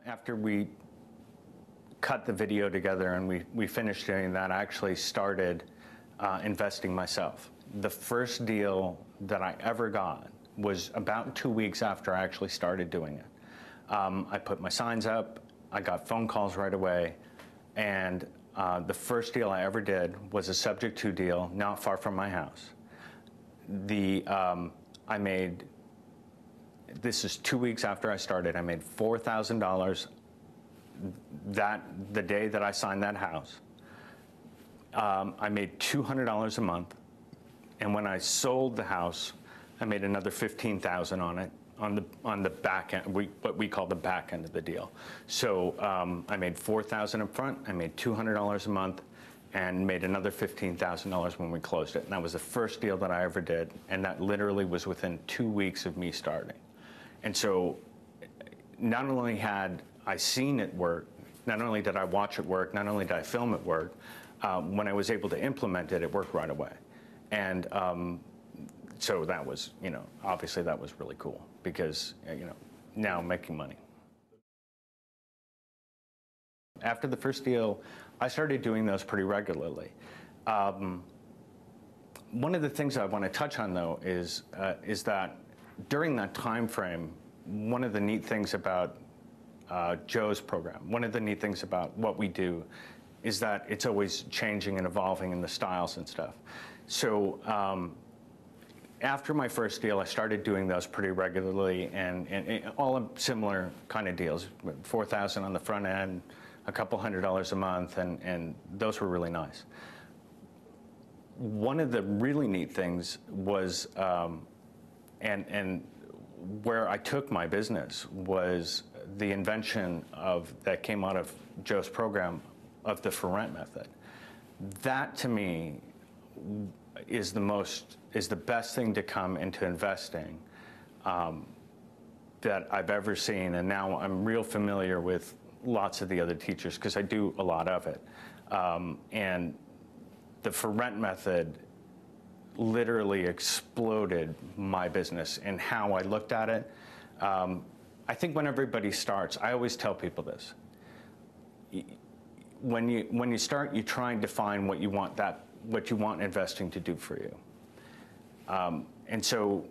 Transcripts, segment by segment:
After we cut the video together and we finished doing that, I actually started investing myself. The first deal that I ever got was about 2 weeks after I actually started doing it. I put my signs up, I got phone calls right away, and the first deal I ever did was a subject to deal not far from my house. I made, this is 2 weeks after I started, I made $4,000 the day that I signed that house. I made $200 a month, and when I sold the house, I made another $15,000 on it, on the back end, what we call the back end of the deal. So I made $4,000 up front, I made $200 a month, and made another $15,000 when we closed it. And that was the first deal that I ever did, and that literally was within 2 weeks of me starting. And so not only had I seen it work, not only did I watch it work, not only did I film it work, when I was able to implement it, it worked right away. And so that was, obviously that was really cool because, now I'm making money. After the first deal, I started doing those pretty regularly. One of the things I want to touch on, though, is that during that time frame, one of the neat things about Joe's program, one of the neat things about what we do is that it's always changing and evolving in the styles and stuff. So after my first deal, I started doing those pretty regularly and all similar kind of deals, $4,000 on the front end, a couple $100 a month, and those were really nice. One of the really neat things was, and where I took my business was the invention that came out of Joe's program of the for rent method. That to me is the best thing to come into investing that I've ever seen, and now I'm real familiar with lots of the other teachers because I do a lot of it. And the for rent method literally exploded my business and how I looked at it. I think when everybody starts, I always tell people this. When you start, you try and define what you want investing to do for you. And so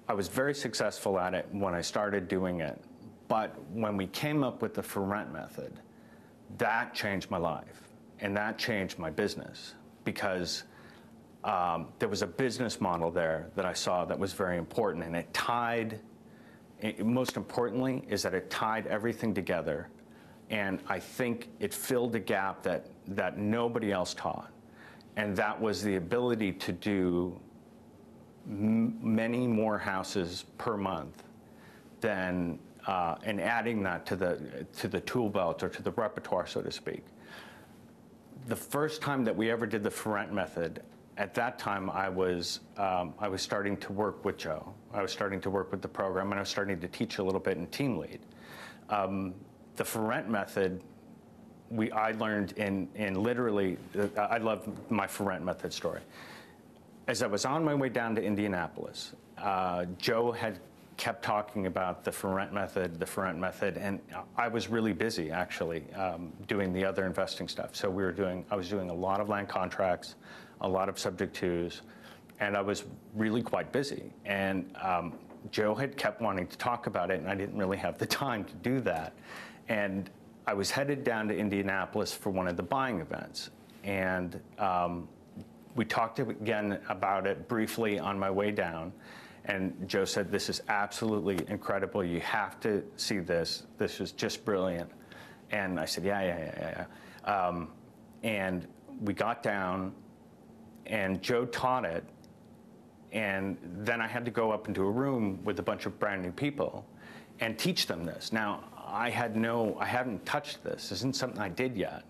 I was very successful at it when I started doing it. But when we came up with the for rent method, that changed my life and that changed my business because there was a business model there that I saw that was very important, and it tied, most importantly, is that it tied everything together, and I think it filled a gap that nobody else taught, and that was the ability to do many more houses per month than and adding that to the tool belt or to the repertoire, so to speak. The first time that we ever did the for rent method, at that time I was starting to work with Joe. I was starting to work with the program, and I was starting to teach a little bit in team lead. The for rent method, I learned in literally, I love my for rent method story. As I was on my way down to Indianapolis, Joe had kept talking about the for rent method, and I was really busy actually doing the other investing stuff. So I was doing a lot of land contracts, a lot of subject twos, and I was really quite busy. And Joe had kept wanting to talk about it, and I didn't really have the time to do that. And I was headed down to Indianapolis for one of the buying events, and we talked again about it briefly on my way down. And Joe said, "This is absolutely incredible. You have to see this. This is just brilliant." And I said, yeah. And we got down, and Joe taught it. And then I had to go up into a room with a bunch of brand new people and teach them this. Now, I hadn't touched this. This isn't something I did yet.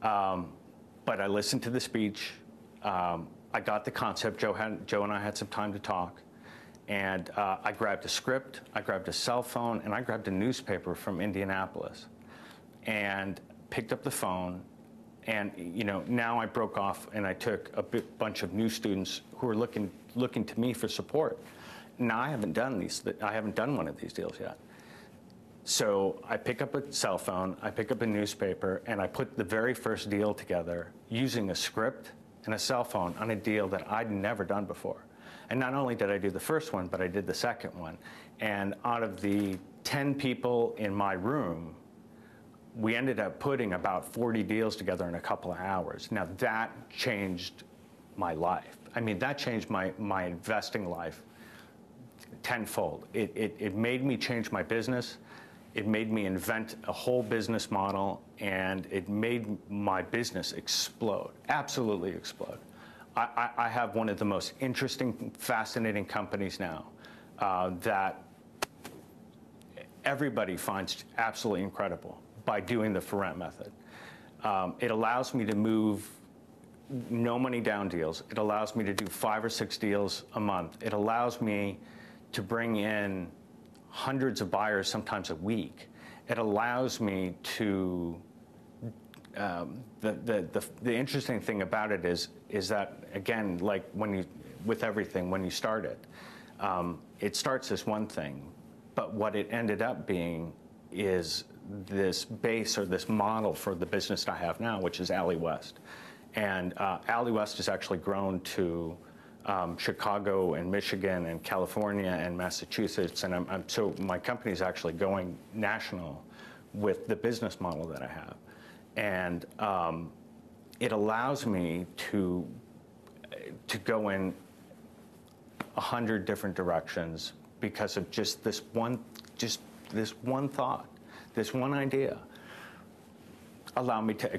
But I listened to the speech. I got the concept. Joe and I had some time to talk. And I grabbed a script, I grabbed a cell phone, and I grabbed a newspaper from Indianapolis and picked up the phone. And now I broke off and I took a bunch of new students who were looking to me for support. Now I haven't done one of these deals yet. So I pick up a cell phone, I pick up a newspaper, and I put the very first deal together using a script and a cell phone on a deal that I'd never done before. And not only did I do the first one, but I did the second one. And out of the 10 people in my room, we ended up putting about 40 deals together in a couple of hours. Now that changed my life. I mean, that changed my investing life tenfold. It made me change my business. It made me invent a whole business model, and it made my business explode, absolutely explode. I have one of the most interesting, fascinating companies now that everybody finds absolutely incredible by doing the for rent method. It allows me to move no money down deals. It allows me to do 5 or 6 deals a month. It allows me to bring in hundreds of buyers, sometimes a week. It allows me to, the interesting thing about it is that, again, like with everything, when you start it, it starts as one thing, but what it ended up being is this base or this model for the business I have now, which is Alley West. And Alley West has actually grown to Chicago and Michigan and California and Massachusetts, and so my company is actually going national with the business model that I have, and it allows me to go in 100 different directions because of just this one thought, this one idea. Allow me to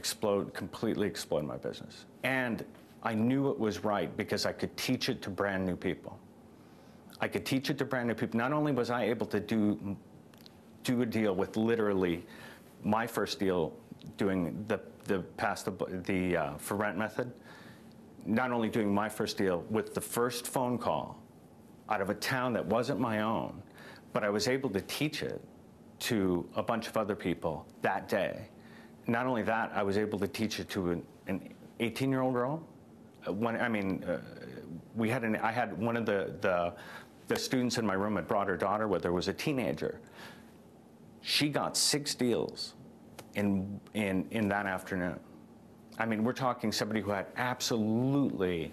completely explode my business. And I knew it was right because I could teach it to brand new people. I could teach it to brand new people. Not only was I able to do a deal with literally my first deal doing the for rent method, not only doing my first deal with the first phone call out of a town that wasn't my own, but I was able to teach it to a bunch of other people that day. Not only that, I was able to teach it to an 18-year-old girl. I had one of the students in my room had brought her daughter with her, was a teenager. She got 6 deals in that afternoon. I mean, we're talking somebody who had absolutely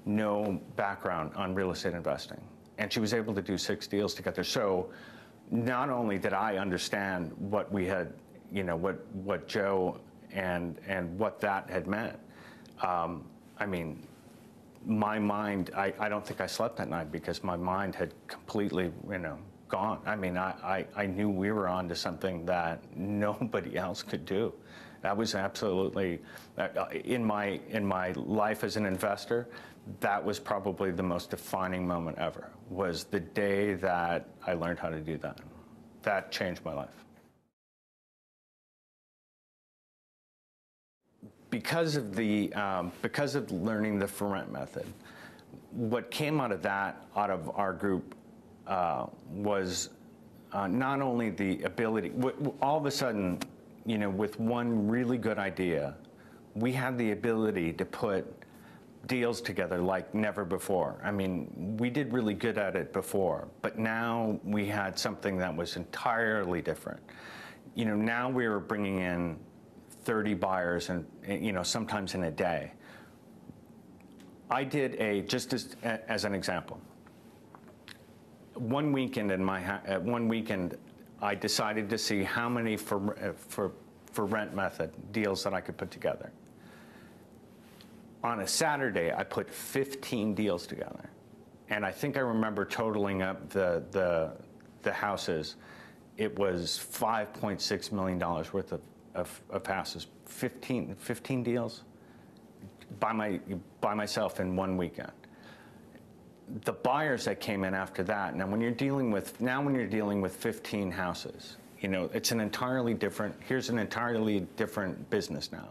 no background on real estate investing, and she was able to do 6 deals together. So not only did I understand what we had, what Joe and what that had meant, I mean, my mind, I don't think I slept that night because my mind had completely, gone. I mean, I knew we were on to something that nobody else could do. That was absolutely, in my life as an investor, that was probably the most defining moment ever, was the day that I learned how to do that. That changed my life. Because of learning the for rent method, what came out of our group was not only the ability. All of a sudden, with one really good idea, we had the ability to put deals together like never before. I mean, we did really good at it before, but now we had something that was entirely different. Now we were bringing in 30 buyers and sometimes in a day. I did just as an example. One weekend I decided to see how many for rent method deals that I could put together. On a Saturday, I put 15 deals together, and I think I remember totaling up the houses. It was $5.6 million worth of houses, 15 deals by myself in one weekend. The buyers that came in after that, when you're dealing with 15 houses, it's an entirely different business now.